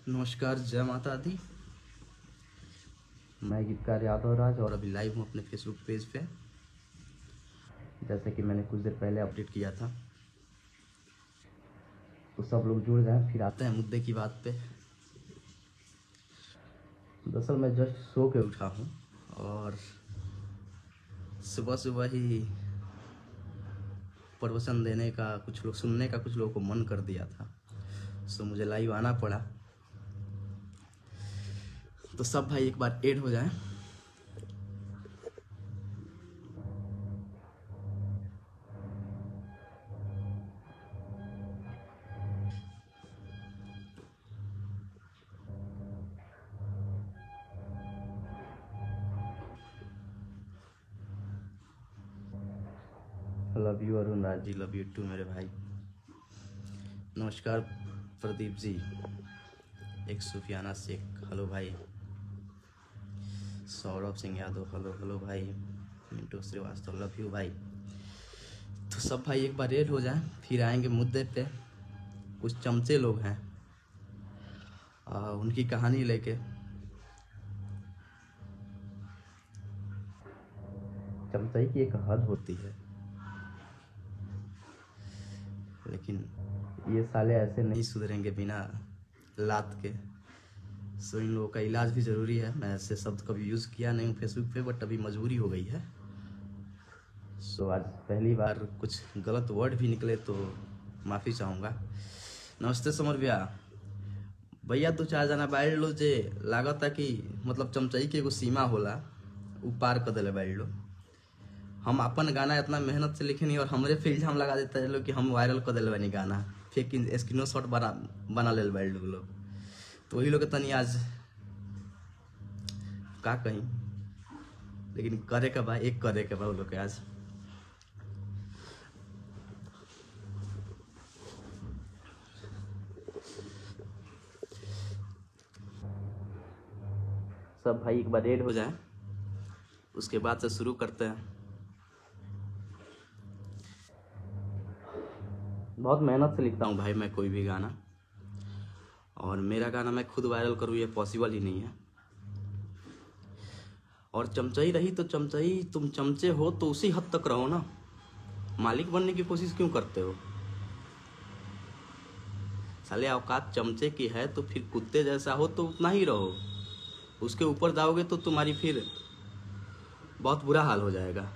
नमस्कार, जय माता दी। मैं गीतकार यादव राज और अभी लाइव हूँ अपने फेसबुक पेज पे। जैसे कि मैंने कुछ देर पहले अपडेट किया था, तो सब लोग जुड़ जाएं। फिर आते हैं मुद्दे की बात पे। दरअसल मैं जस्ट सो के उठा हूँ और सुबह सुबह ही प्रवचन देने का कुछ लोग सुनने का कुछ लोगों को मन कर दिया था, सो मुझे लाइव आना पड़ा। तो सब भाई एक बार ऐड हो जाएं। Love you Arun Raj ji, love you too मेरे भाई। नमस्कार प्रदीप जी, एक सुफियाना शेख, हेलो भाई। सौरभ सिंह यादव, हेलो हेलो भाई। मिंटू श्रीवास्तव, लव यू भाई। तो सब भाई एक बार रेड हो जाए, फिर आएंगे मुद्दे पे। कुछ चमचे लोग हैं, उनकी कहानी लेके। चमचाई की एक हद होती है, लेकिन ये साले ऐसे नहीं सुधरेंगे बिना लात के। सो इन लोगों का इलाज भी ज़रूरी है। मैं ऐसे शब्द कभी यूज़ किया नहीं हूँ फेसबुक पे, बट अभी मजबूरी हो गई है। सो आज पहली बार कुछ गलत वर्ड भी निकले तो माफ़ी चाहूँगा। नमस्ते समर भैया, तू चार जना बैठ लो जे लागत है कि मतलब चमचाई के एगो सीमा होला, उ पार कर दिले बैठ लो। हम अपन गाना इतना मेहनत से लिखे नहीं और हमरे पे इल्जाम लगा देता है लोग कि हम वायरल कर दिले बानी गाना, फेक स्क्रीन शॉट बना ले बैठ लोग। तो वही लोग तनी आज का कहीं, लेकिन करे के बा, एक करे के बा वो लोग के आज। सब भाई एक बार रेड हो जाए, उसके बाद से शुरू करते हैं। बहुत मेहनत से लिखता हूँ भाई मैं कोई भी गाना, और मेरा गाना मैं खुद वायरल करूँ ये पॉसिबल ही नहीं है। और चमचाई रही तो चमचाई, तुम चमचे हो तो उसी हद तक रहो ना, मालिक बनने की कोशिश क्यों करते हो? साले औकात चमचे की है तो फिर कुत्ते जैसा हो तो उतना ही रहो। उसके ऊपर जाओगे तो तुम्हारी फिर बहुत बुरा हाल हो जाएगा।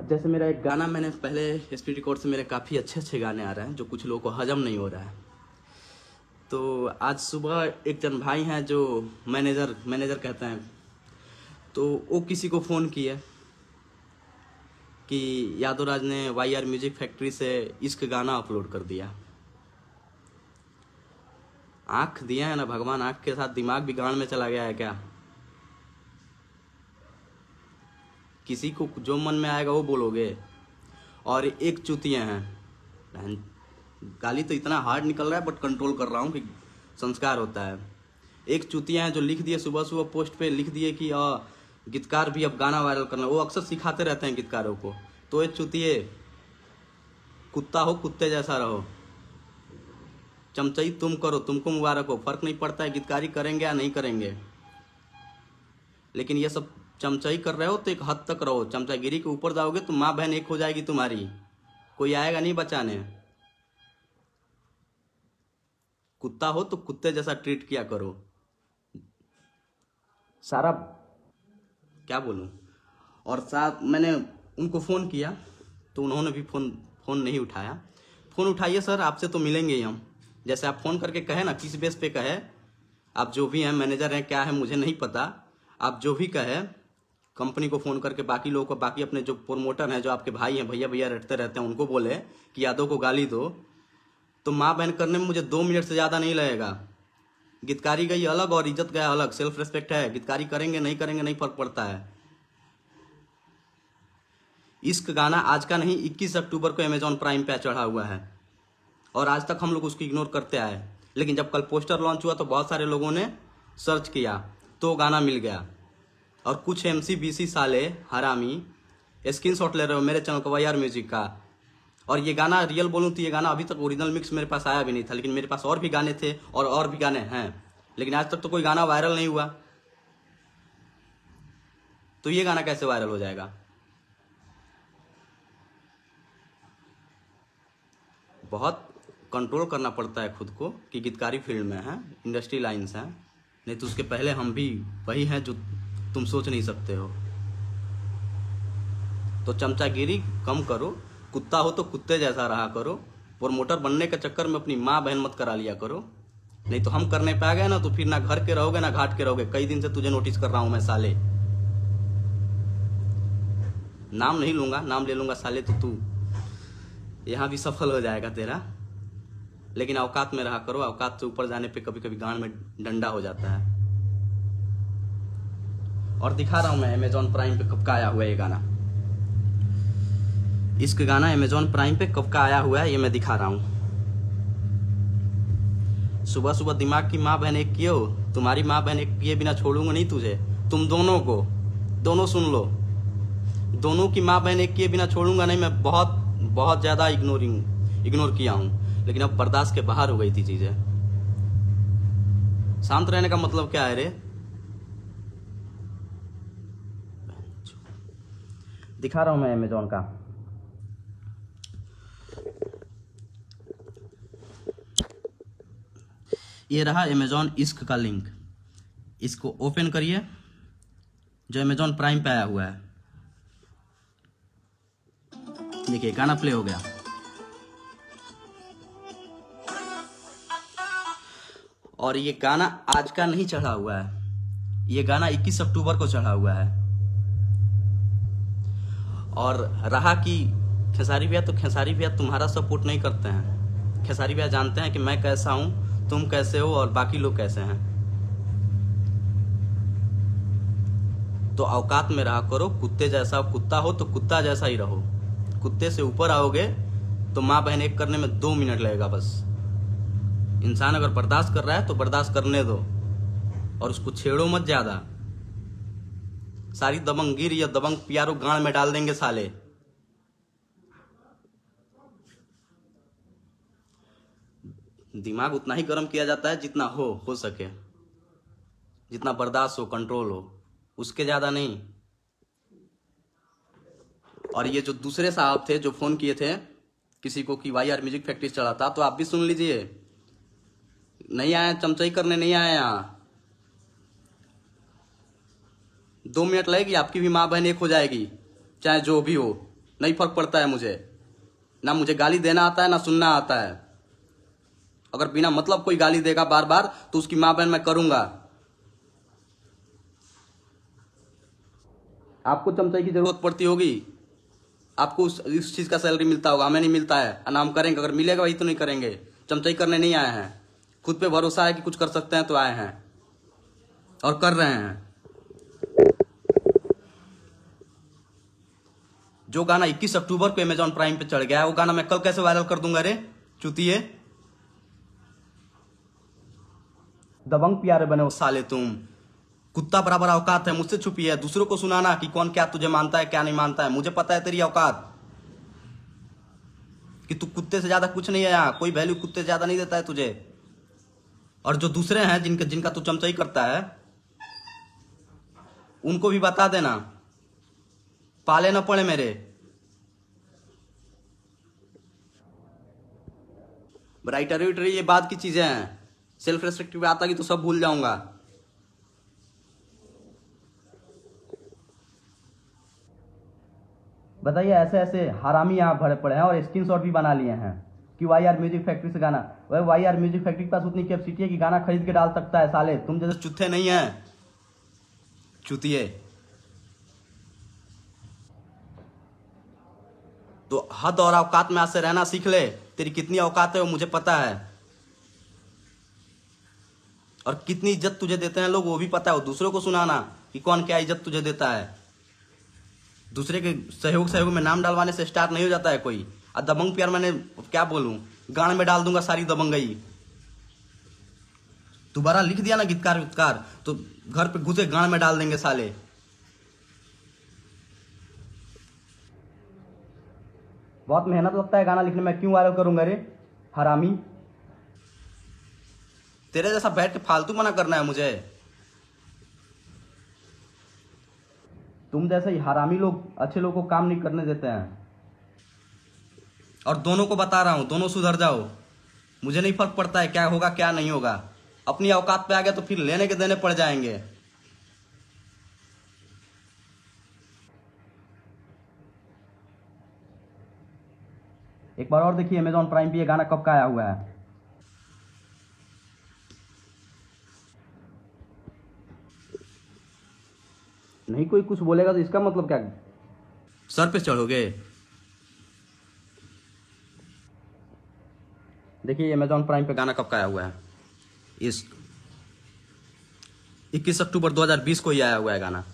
जैसे मेरा एक गाना, मैंने पहले स्पीड रिकॉर्ड से मेरे काफ़ी अच्छे गाने आ रहे हैं जो कुछ लोगों को हजम नहीं हो रहा है। तो आज सुबह एक जन भाई हैं जो मैनेजर कहते हैं, तो वो किसी को फ़ोन किया कि यादव राज ने YR म्यूजिक फैक्ट्री से इश्क गाना अपलोड कर दिया। आँख दिया है ना भगवान, आँख के साथ दिमाग भी गांड में चला गया है क्या? किसी को जो मन में आएगा वो बोलोगे। और एक चुतिया हैं, गाली तो इतना हार्ड निकल रहा है बट कंट्रोल कर रहा हूँ कि संस्कार होता है। एक चुतिया हैं जो लिख दिए सुबह सुबह पोस्ट पे, लिख दिए कि गीतकार भी अब गाना वायरल करना। वो अक्सर सिखाते रहते हैं गीतकारों को। तो एक चुतिए, कुत्ता हो कुत्ते जैसा रहो। चमचाई तुम करो, तुमको मुबारक हो, फर्क नहीं पड़ता है गीतकारी करेंगे या नहीं करेंगे, लेकिन ये सब चमचाई कर रहे हो तो एक हद तक रहो। चमचागिरी के ऊपर जाओगे तो माँ बहन एक हो जाएगी तुम्हारी, कोई आएगा नहीं बचाने। कुत्ता हो तो कुत्ते जैसा ट्रीट किया करो। सारा क्या बोलूं। और साथ मैंने उनको फ़ोन किया तो उन्होंने भी फ़ोन नहीं उठाया। फ़ोन उठाइए सर, आपसे तो मिलेंगे ही हम। जैसे आप फ़ोन करके कहे ना, किस बेस पे कहे, आप जो भी हैं, मैनेजर हैं क्या है मुझे नहीं पता, आप जो भी कहे कंपनी को फ़ोन करके, बाकी लोगों को, बाकी अपने जो प्रोमोटर हैं, जो आपके भाई हैं, भैया भैया रटते रहते हैं, उनको बोले कि यादव को गाली दो, तो माँ बहन करने में मुझे 2 मिनट से ज़्यादा नहीं लगेगा। गीतकारी गई अलग और इज्जत गया अलग, सेल्फ रिस्पेक्ट है। गीतकारी करेंगे नहीं करेंगे नहीं फर्क पड़ता है। इश्क गाना आज का नहीं, 21 अक्टूबर को अमेजॉन प्राइम पे चढ़ा हुआ है और आज तक हम लोग उसको इग्नोर करते आए। लेकिन जब कल पोस्टर लॉन्च हुआ तो बहुत सारे लोगों ने सर्च किया तो गाना मिल गया। और कुछ MC BC साले हरामी स्क्रीनशॉट ले रहे हो मेरे चैनल को YR म्यूजिक का, और ये गाना रियल बोलूं तो ये गाना अभी तक ओरिजिनल मिक्स मेरे पास आया भी नहीं था, लेकिन मेरे पास और भी गाने थे और भी गाने हैं, लेकिन आज तक तो कोई गाना वायरल नहीं हुआ। तो ये गाना कैसे वायरल हो जाएगा? बहुत कंट्रोल करना पड़ता है खुद को कि गीतकारी फील्ड में है, इंडस्ट्री लाइन्स हैं, नहीं तो उसके पहले हम भी वही हैं जो तुम सोच नहीं सकते हो। तो चमचागिरी कम करो, कुत्ता हो तो कुत्ते जैसा रहा करो, प्रोमोटर बनने के चक्कर में अपनी माँ बहन मत करा लिया करो, नहीं तो हम करने पे आ गए ना तो फिर ना घर के रहोगे ना घाट के रहोगे। कई दिन से तुझे नोटिस कर रहा हूं मैं साले, नाम नहीं लूंगा, नाम ले लूंगा साले तो तू यहां भी सफल हो जाएगा तेरा, लेकिन औकात में रहा करो। औकात से ऊपर जाने पे कभी कभी गांड में डंडा हो जाता है। और दिखा रहा हूं मैं अमेजॉन प्राइम पे कब का आया हुआ है ये गाना। इसका गाना अमेजॉन प्राइम पे कब का आया हुआ है ये मैं दिखा रहा हूं। सुबह सुबह दिमाग की माँ बहन एक किए हो, तुम्हारी माँ बहन एक किए बिना छोड़ूंगा नहीं तुझे, तुम दोनों को, दोनों सुन लो, दोनों की माँ बहन एक किए बिना छोड़ूंगा नहीं। मैं बहुत ज्यादा इग्नोर किया हूं, लेकिन अब बर्दाश्त के बाहर हो गई थी चीजें। शांत रहने का मतलब क्या है रे? दिखा रहा हूं मैं अमेजॉन का। ये रहा अमेजॉन इश्क का लिंक, इसको ओपन करिए जो अमेजॉन प्राइम पे आया हुआ है। देखिए गाना प्ले हो गया। और ये गाना आज का नहीं चढ़ा हुआ है, ये गाना 21 अक्टूबर को चढ़ा हुआ है। और रहा कि खेसारी भैया, तो खेसारी भैया तुम्हारा सपोर्ट नहीं करते हैं। खेसारी भैया जानते हैं कि मैं कैसा हूं, तुम कैसे हो और बाकी लोग कैसे हैं। तो औकात में रहा करो, कुत्ते जैसा। कुत्ता हो तो कुत्ता जैसा ही रहो। कुत्ते से ऊपर आओगे तो माँ बहन एक करने में 2 मिनट लगेगा बस। इंसान अगर बर्दाश्त कर रहा है तो बर्दाश्त करने दो, और उसको छेड़ो मत ज्यादा। सारी दबंगगिर या दबंग प्यारो गांड में डाल देंगे साले। दिमाग उतना ही गर्म किया जाता है जितना हो सके, जितना बर्दाश्त हो, कंट्रोल हो, उसके ज्यादा नहीं। और ये जो दूसरे साहब थे जो फोन किए थे किसी को कि YR म्यूजिक फैक्ट्री चला था, तो आप भी सुन लीजिए। नहीं आए चमचाई करने, नहीं आए यहाँ। 2 मिनट लगेगी, आपकी भी माँ बहन एक हो जाएगी, चाहे जो भी हो, नहीं फर्क पड़ता है मुझे। ना मुझे गाली देना आता है ना सुनना आता है। अगर बिना मतलब कोई गाली देगा बार बार तो उसकी माँ बहन मैं करूंगा। आपको चमचाई की जरूरत पड़ती होगी, आपको इस चीज का सैलरी मिलता होगा, हमें नहीं मिलता है, ना हम करेंगे। अगर मिलेगा वही तो नहीं करेंगे। चमचाई करने नहीं आए हैं, खुद पे भरोसा है कि कुछ कर सकते हैं तो आए हैं और कर रहे हैं। जो गाना 21 अक्टूबर को अमेजॉन प्राइम पे चढ़ गया है, वो गाना मैं कल कैसे वायरल कर दूंगा रे चुतिए? दबंग प्यारे बने हो साले तुम। कुत्ता बराबर औकात है, मुझसे छुपी है। दूसरों को सुनाना कि कौन क्या तुझे मानता है क्या नहीं मानता है। मुझे पता है तेरी औकात कि तू कुत्ते से ज्यादा कुछ नहीं है। यहाँ कोई वैल्यू कुत्ते से ज्यादा नहीं देता है तुझे। और जो दूसरे हैं जिनका तू चमचाई करता है, उनको भी बता देना, पाले न पड़े मेरे। राइटरी विटरी ये बात की चीजें हैं। सेल्फ रेस्पेक्ट पे आता कि तो सब भूल जाऊंगा। बताइए, ऐसे ऐसे हरामी यहाँ भरे पड़े हैं और स्क्रीनशॉट भी बना लिए हैं कि YR म्यूजिक फैक्ट्री से गाना। वह YR म्यूजिक फैक्ट्री के पास उतनी कैपेसिटी है कि गाना खरीद के डाल सकता है। साले तुम जैसे चुत्थे नहीं है, चुतिए। तो हद और औकात में आज से रहना सीख ले। तेरी कितनी औकात है वो मुझे पता है, और कितनी इज्जत तुझे देते हैं लोग वो भी पता है। वो दूसरों को सुनाना कि कौन क्या इज्जत तुझे देता है। दूसरे के सहयोग में नाम डालवाने से स्टार्ट नहीं हो जाता है कोई। और दबंग प्यार मैंने क्या बोलूं, गान में डाल दूंगा सारी दबंगई। दोबारा लिख दिया ना गीतकार तो घर पे घुसे गान में डाल देंगे साले। बहुत मेहनत लगता है गाना लिखने में, क्यों वायरल करूंगा रे हरामी। तेरे जैसा बैठ के फालतू मना करना है मुझे। तुम जैसे ही हरामी लोग अच्छे लोगों को काम नहीं करने देते हैं। और दोनों को बता रहा हूं, दोनों सुधर जाओ। मुझे नहीं फर्क पड़ता है क्या होगा क्या नहीं होगा। अपनी औकात पे आ गया तो फिर लेने के देने पड़ जाएंगे। एक बार और देखिए अमेजॉन प्राइम पे ये गाना कब का आया हुआ है। नहीं कोई कुछ बोलेगा तो इसका मतलब क्या, सर पे चढ़ोगे। देखिए अमेजॉन प्राइम पे गाना कब का आया हुआ है। इस 21 अक्टूबर 2020 को ही आया हुआ है गाना।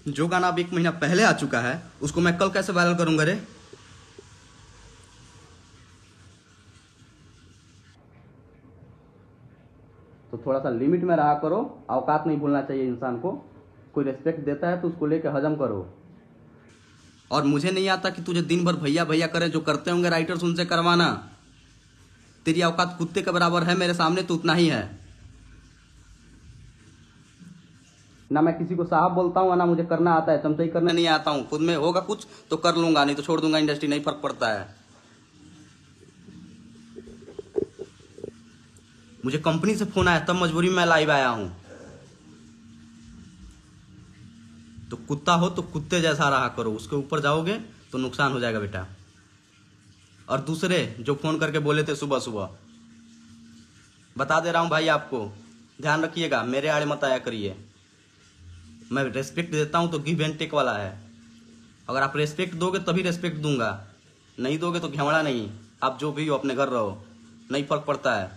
जो गाना अब 1 महीना पहले आ चुका है उसको मैं कल कैसे वायरल करूंगा रे। तो थोड़ा सा लिमिट में रहा करो, औकात नहीं भूलना चाहिए इंसान को। कोई रिस्पेक्ट देता है तो उसको लेके हजम करो। और मुझे नहीं आता कि तुझे दिन भर भैया भैया करें, जो करते होंगे राइटर्स उनसे करवाना। तेरी औकात कुत्ते के बराबर है मेरे सामने तो उतना ही है। ना मैं किसी को साहब बोलता हूँ ना मुझे करना आता है, चमचाई करने नहीं आता हूँ। खुद में होगा कुछ तो कर लूंगा, नहीं तो छोड़ दूंगा इंडस्ट्री, नहीं फर्क पड़ता है। मुझे कंपनी से फोन आया तब मजबूरी में मैं लाइव आया हूं। तो कुत्ता हो तो कुत्ते जैसा रहा करो, उसके ऊपर जाओगे तो नुकसान हो जाएगा बेटा। और दूसरे जो फोन करके बोले थे सुबह सुबह, बता दे रहा हूं भाई आपको, ध्यान रखिएगा, मेरे आड़े मत आया करिए। मैं रेस्पेक्ट देता हूं तो गिव एंड टेक वाला है। अगर आप रेस्पेक्ट दोगे तभी रेस्पेक्ट दूंगा, नहीं दोगे तो घेवड़ा नहीं। आप जो भी हो अपने घर रहो, नहीं फर्क पड़ता है।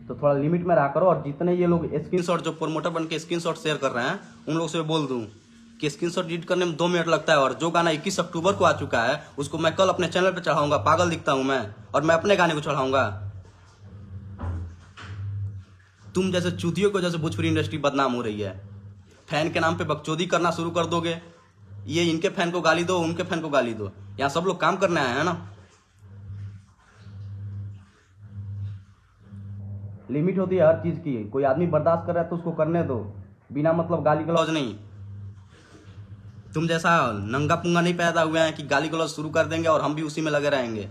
तो थोड़ा लिमिट में रहा करो। और जितने ये लोग स्क्रीनशॉट जो प्रोमोटर बन के स्क्रीनशॉट शेयर कर रहे हैं उन लोग से बोल दूं कि स्क्रीनशॉट एडिट करने में 2 मिनट लगता है। और जो गाना 21 अक्टूबर को आ चुका है उसको मैं कल अपने चैनल पे चढ़ाऊंगा। पागल दिखता हूं मैं? और मैं अपने गाने को चढ़ाऊंगा। तुम जैसे चूतियों को जैसे भोजपुरी इंडस्ट्री बदनाम हो रही है, फैन के नाम पे बकचोदी करना शुरू कर दोगे। ये इनके फैन को गाली दो, उनके फैन को गाली दो, यहाँ सब लोग काम करने आए हैं ना। लिमिट होती है हर चीज की। कोई आदमी बर्दाश्त कर रहा है तो उसको करने दो, बिना मतलब गाली गलौज नहीं। तुम जैसा नंगा पुंगा नहीं पैदा हुए हैं कि गाली गलौज शुरू कर देंगे और हम भी उसी में लगे रहेंगे।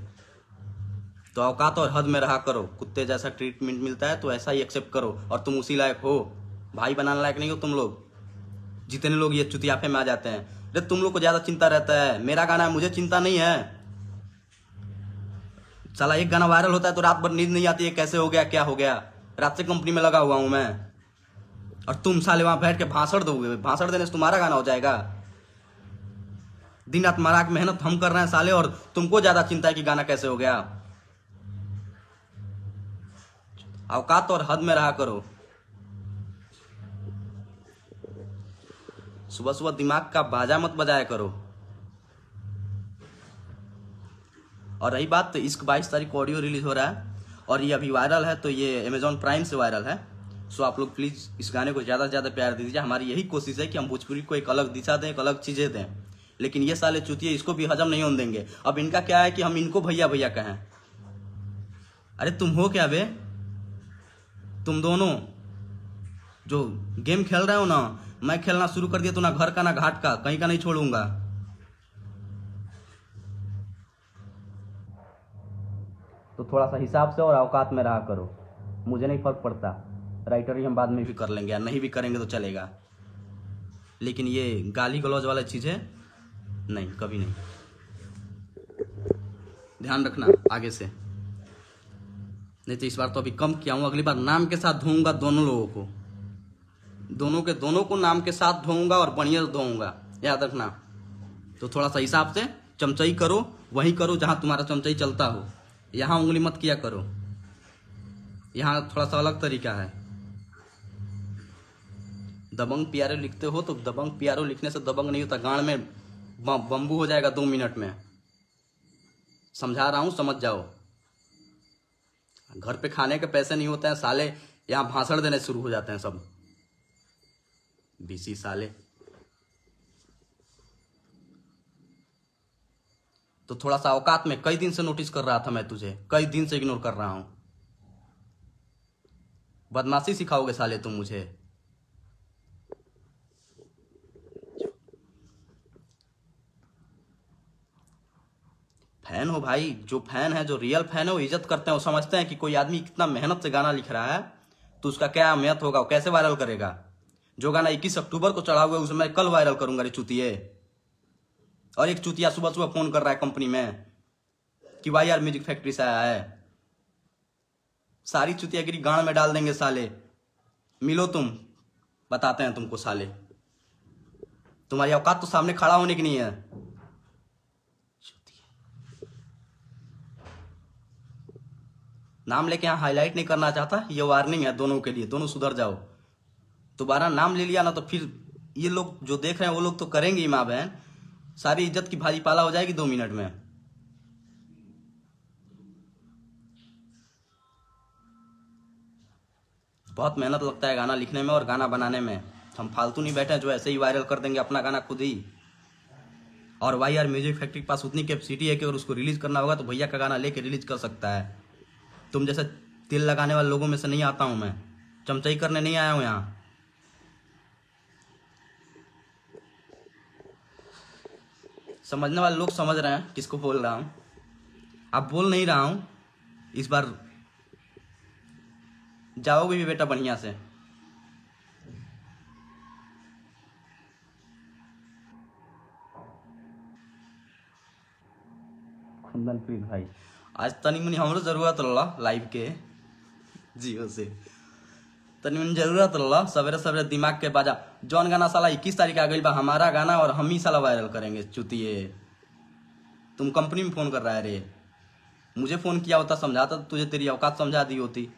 तो औकात और हद में रहा करो। कुत्ते जैसा ट्रीटमेंट मिलता है तो ऐसा ही एक्सेप्ट करो। और तुम उसी लायक हो, भाई बनाने लायक नहीं हो तुम लोग। जितने लोग ये चुतियाफे में आ जाते हैं, अरे तुम लोग को ज्यादा चिंता रहता है। मेरा गाना है, मुझे चिंता नहीं है। साला एक गाना वायरल होता है तो रात भर नींद नहीं आती है, कैसे हो गया क्या हो गया। रात से कंपनी में लगा हुआ हूं मैं, और तुम साले वहां बैठ के भाषण दोगे। भाषण देने से तुम्हारा गाना हो जाएगा? दिन रात मारा की मेहनत हम कर रहे हैं साले, और तुमको ज्यादा चिंता है कि गाना कैसे हो गया। औकात और हद में रहा करो। सुबह सुबह दिमाग का बाजा मत बजाया करो। और रही बात, तो इश्क 22 तारीख को ऑडियो रिलीज हो रहा है और ये अभी वायरल है, तो ये अमेजॉन प्राइम से वायरल है। सो आप लोग प्लीज इस गाने को ज्यादा से ज्यादा प्यार दीजिए। हमारी यही कोशिश है कि हम भोजपुरी को एक अलग दिशा दें, एक अलग चीजें दें। लेकिन ये साले चूतिए इसको भी हजम नहीं होने देंगे। अब इनका क्या है कि हम इनको भैया भैया कहें। अरे तुम हो क्या बे? तुम दोनों जो गेम खेल रहे हो ना, मैं खेलना शुरू कर दिया तो ना घर का ना घाट का, कहीं का नहीं छोड़ूंगा। तो थोड़ा सा हिसाब से और औकात में रहा करो। मुझे नहीं फर्क पड़ता, राइटर ही हम बाद में भी कर लेंगे, या नहीं भी करेंगे तो चलेगा। लेकिन ये गाली गलौज वाला चीजें नहीं, कभी नहीं। ध्यान रखना आगे से, नहीं तो इस बार तो अभी कम किया हूं, अगली बार नाम के साथ धोऊंगा दोनों लोगों को। दोनों को नाम के साथ धोऊंगा और बढ़िया धोऊंगा, याद रखना। तो थोड़ा सा हिसाब से चमचई करो, वही करो जहां तुम्हारा चमचई चलता हो। यहां उंगली मत किया करो, यहां थोड़ा सा अलग तरीका है। दबंग प्यारे लिखते हो तो दबंग प्यारो लिखने से दबंग नहीं होता, गांड में बम्बू हो जाएगा 2 मिनट में। समझा रहा हूं, समझ जाओ। घर पे खाने के पैसे नहीं होते हैं साले, यहां भाषण देने शुरू हो जाते हैं सब। बीसी साले। तो थोड़ा सा औकात में, कई दिन से नोटिस कर रहा था मैं तुझे, कई दिन से इग्नोर कर रहा हूं। बदमाशी सिखाओगे साले तुम मुझे। फैन हो भाई, जो फैन है, जो रियल फैन है, वो इज्जत करते हैं, वो समझते हैं कि कोई आदमी कितना मेहनत से गाना लिख रहा है तो उसका क्या अहमियत होगा, वो कैसे वायरल करेगा। जो गाना 21 अक्टूबर को चढ़ा हुआ है उसे मैं कल वायरल करूंगा रे चुतिये। और एक चुतिया सुबह सुबह फोन कर रहा है कंपनी में कि YR म्यूजिक फैक्ट्री से आया है। सारी चुतियागिरी गाड़ में डाल देंगे साले। मिलो तुम, बताते हैं तुमको साले। तुम्हारी औकात तो सामने खड़ा होने की नहीं है। नाम लेके यहाँ हाईलाइट नहीं करना चाहता, ये वार्निंग है दोनों के लिए, दोनों सुधर जाओ। दोबारा नाम ले लिया ना तो फिर ये लोग जो देख रहे हैं वो लोग तो करेंगे ही माँ बहन, सारी इज्जत की भाजी पाला हो जाएगी 2 मिनट में। बहुत मेहनत लगता है गाना लिखने में और गाना बनाने में। हम फालतू नहीं बैठे जो ऐसे ही वायरल कर देंगे अपना गाना खुद ही। और YR म्यूजिक फैक्ट्री के पास उतनी कैपेसिटी है कि अगर उसको रिलीज करना होगा तो भैया का गाना लेके रिलीज कर सकता है। तुम जैसे तिल लगाने वाले लोगों में से नहीं आता हूं मैं, चमचाई करने नहीं आया हूं यहाँ। समझने वाले लोग समझ रहे हैं किसको बोल रहा हूं। अब बोल नहीं रहा हूं, इस बार जाओगे भी बेटा बढ़िया से। कुंदन प्रीत भाई, आज तनी मनी हमरो जरूरत रहा लाइव के जियो से, तनी मनी जरूरत रहा। सवेरे सवेरे दिमाग के बाजा जौन गाना साला 21 तारीख आ गई बा हमारा गाना, और हम ही साला वायरल करेंगे चुतिए। तुम कंपनी में फोन कर रहा है रे, मुझे फोन किया होता समझाता तो तुझे तेरी औकात समझा दी होती।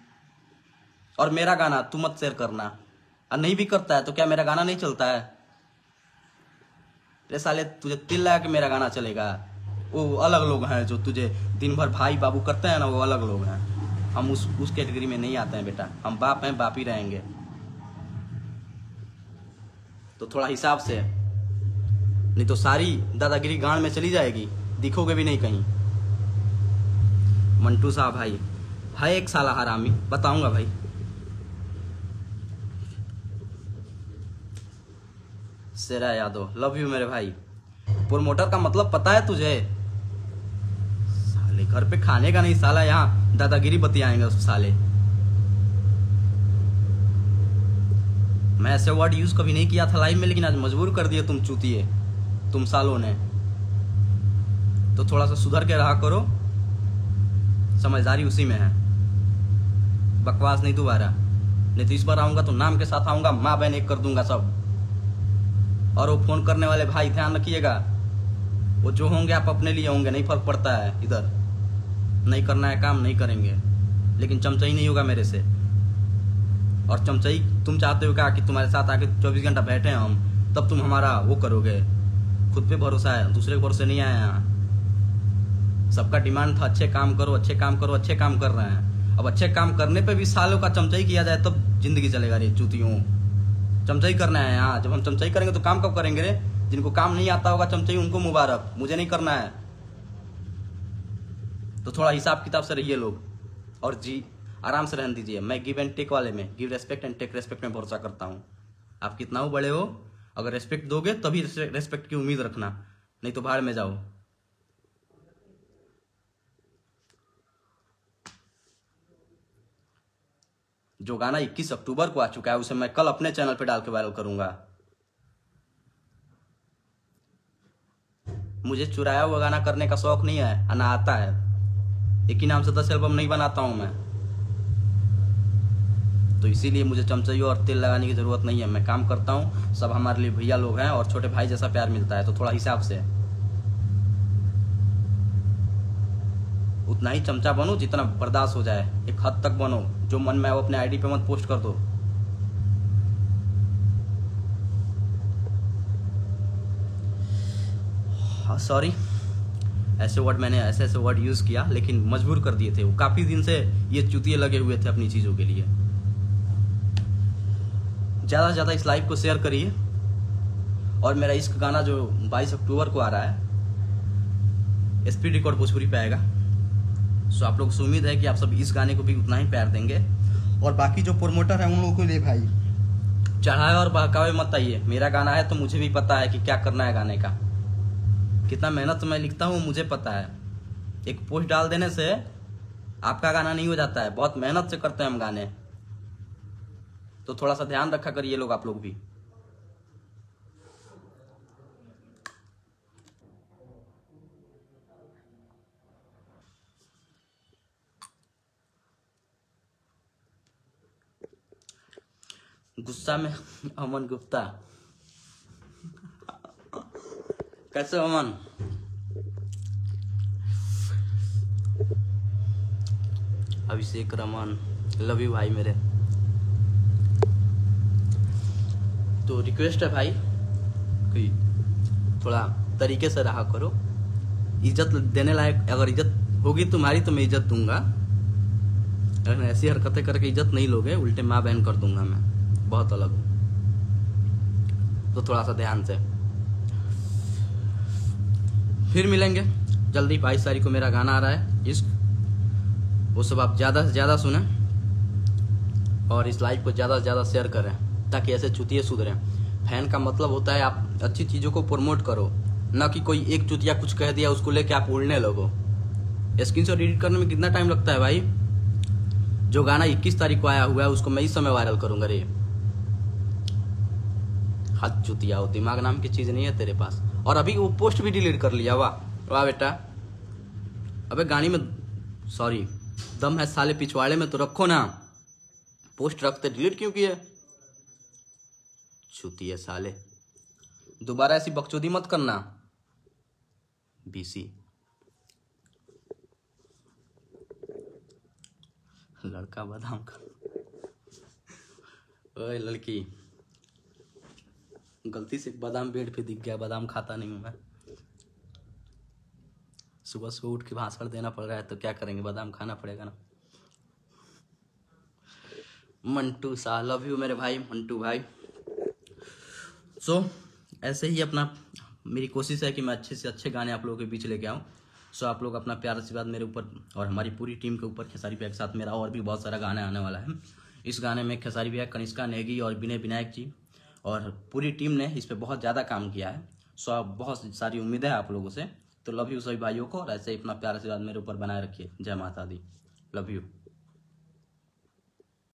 और मेरा गाना तू मत शेयर करना, और नहीं भी करता है तो क्या मेरा गाना नहीं चलता है रे साले? तुझे तिल लगा के मेरा गाना चलेगा? वो अलग लोग हैं जो तुझे दिन भर भाई बाबू करते हैं ना, वो अलग लोग हैं। हम उस कैटेगरी में नहीं आते हैं बेटा, हम बाप हैं, बाप ही रहेंगे। तो थोड़ा हिसाब से, नहीं तो सारी दादागिरी गांड में चली जाएगी, दिखोगे भी नहीं कहीं। मंटू साहब भाई है एक साला हरामी, बताऊंगा भाई। सेरा यादव, लव यू मेरे भाई। प्रोमोटर का मतलब पता है तुझे? साले घर पे खाने का नहीं, साला यहाँ दादागिरी बतियाएंगे उस साले। मैं ऐसे वर्ड यूज कभी नहीं किया था लाइव में, लेकिन आज मजबूर कर दिए तुम चूतिए, तुम सालों ने। तो थोड़ा सा सुधर के रहा करो, समझदारी उसी में है। बकवास नहीं दोबारा, नहीं तो इस बार आऊंगा तो नाम के साथ आऊंगा, माँ बहन एक कर दूंगा सब। और वो फोन करने वाले भाई ध्यान रखिएगा, वो जो होंगे आप अपने लिए होंगे, नहीं फर्क पड़ता है। इधर नहीं करना है काम नहीं करेंगे, लेकिन चमचाई नहीं होगा मेरे से। और चमचाई तुम चाहते हो क्या कि तुम्हारे साथ आके 24 घंटा बैठे हैं हम, तब तुम हमारा वो करोगे? खुद पे भरोसा है, दूसरे के भरोसे नहीं आया यहाँ। सबका डिमांड था अच्छे काम करो, अच्छे काम करो, अच्छे काम कर रहे हैं। अब अच्छे काम करने पे भी सालों का चमचाई किया जाए तब जिंदगी चलेगा रे चूतियों। चमचाई करना है यहाँ, जब हम चमचाई करेंगे तो काम कब करेंगे रे? जिनको काम नहीं आता होगा चमचाई उनको मुबारक, मुझे नहीं करना है। तो थोड़ा हिसाब किताब से रहिए लोग, और जी आराम से रहने दीजिए। मैं गिव एंड टेक वाले में, give respect and take respect में भरोसा करता हूँ। आप कितना हो बड़े हो, अगर रेस्पेक्ट दोगे तभी रेस्पेक्ट की उम्मीद रखना, नहीं तो भाड़ में जाओ। जो गाना 21 अक्टूबर को आ चुका है उसे मैं कल अपने चैनल पे डाल के वायरल करूंगा। मुझे चुराया हुआ गाना करने का शौक नहीं है, ना आता है। एक ही नाम से 10 एल्बम नहीं बनाता हूं मैं, तो इसीलिए मुझे चमचाई और तेल लगाने की जरूरत नहीं है। मैं काम करता हूं, सब हमारे लिए भैया लोग हैं और छोटे भाई जैसा प्यार मिलता है। तो थोड़ा हिसाब से, उतना ही चमचा बनो जितना बर्दाश्त हो जाए, एक हद तक बनो। जो मन में है वो अपने आईडी पे मत पोस्ट कर दो। हाँ सॉरी, ऐसे वर्ड मैंने ऐसे वर्ड यूज किया, लेकिन मजबूर कर दिए थे। वो काफी दिन से ये चूतिए लगे हुए थे अपनी चीजों के लिए। ज़्यादा से ज़्यादा इस लाइव को शेयर करिए। और मेरा इश्क गाना जो 22 अक्टूबर को आ रहा है स्पीड रिकॉर्ड भोजपुरी पे आएगा। सो आप लोग से उम्मीद है कि आप सब इस गाने को भी उतना ही प्यार देंगे। और बाकी जो प्रोमोटर है उन लोगों को ले भाई चढ़ाए और बहकावे मत आइए। मेरा गाना है तो मुझे भी पता है कि क्या करना है गाने का, कितना मेहनत मैं लिखता हूँ मुझे पता है। एक पोस्ट डाल देने से आपका गाना नहीं हो जाता है, बहुत मेहनत से करते हैं हम गाने। तो थोड़ा सा ध्यान रखा करिए लोग, आप लोग भी। गुस्सा में अमन गुप्ता, कैसे अमन? अभिषेक रमन, लव यू भाई मेरे। तो रिक्वेस्ट है भाई कि थोड़ा तरीके से रहा करो। इज्जत देने लायक अगर इज्जत होगी तुम्हारी तो मैं इज्जत दूंगा, अगर ऐसी हरकतें करके इज्जत नहीं लोगे उल्टे माँ बहन कर दूंगा मैं, बहुत अलग हूँ। तो थोड़ा सा ध्यान से। फिर मिलेंगे जल्दी। 22 तारीख को मेरा गाना आ रहा है इश्क, वो सब आप ज़्यादा से ज़्यादा सुने और इस लाइव को ज़्यादा से ज़्यादा शेयर करें ताकि ऐसे चुतिये सुधरें। फैन का मतलब होता है आप अच्छी चीज़ों को प्रमोट करो, ना कि कोई एक चुतिया कुछ कह दिया उसको लेके आप उड़ने लगो। स्क्रीनशॉट एडिट करने में कितना टाइम लगता है भाई? जो गाना 21 तारीख को आया हुआ है उसको मैं इस समय वायरल करूंगा रे। हद चुतिया हो, दिमाग नाम की चीज नहीं है तेरे पास। और अभी वो पोस्ट भी डिलीट कर लिया। वाह वाह बेटा। अबे गाड़ी में सॉरी दम है साले पिछवाड़े में तो रखो ना, पोस्ट रखते डिलीट क्यों किए? चुतिया साले, दोबारा ऐसी बकचोदी मत करना। बीसी लड़का बादाम का, ओए लड़की गलती से बादाम बेड पे दिख गया, बादाम खाता नहीं हूं मैं। सुबह सुबह उठ के भाषण देना पड़ रहा है तो क्या करेंगे, बादाम खाना पड़ेगा ना। मंटू सा, लव यू मेरे भाई मंटू भाई। सो ऐसे ही अपना मेरी कोशिश है कि मैं अच्छे से अच्छे गाने आप लोगों के बीच लेके आऊँ। सो आप लोग अपना प्यार आशीर्वाद मेरे ऊपर और हमारी पूरी टीम के ऊपर। खेसारी भैया के साथ मेरा और भी बहुत सारा गाना आने वाला है। इस गाने में खेसारी भैया, कनिष्का नेगी और विनय विनायक जी और पूरी टीम ने इस पर बहुत ज़्यादा काम किया है। सो अब बहुत सारी उम्मीद है आप लोगों से। तो लव यू सभी भाइयों को, और ऐसे ही अपना प्यार आशीर्वाद मेरे ऊपर बनाए रखिए। जय माता दी, लव यू।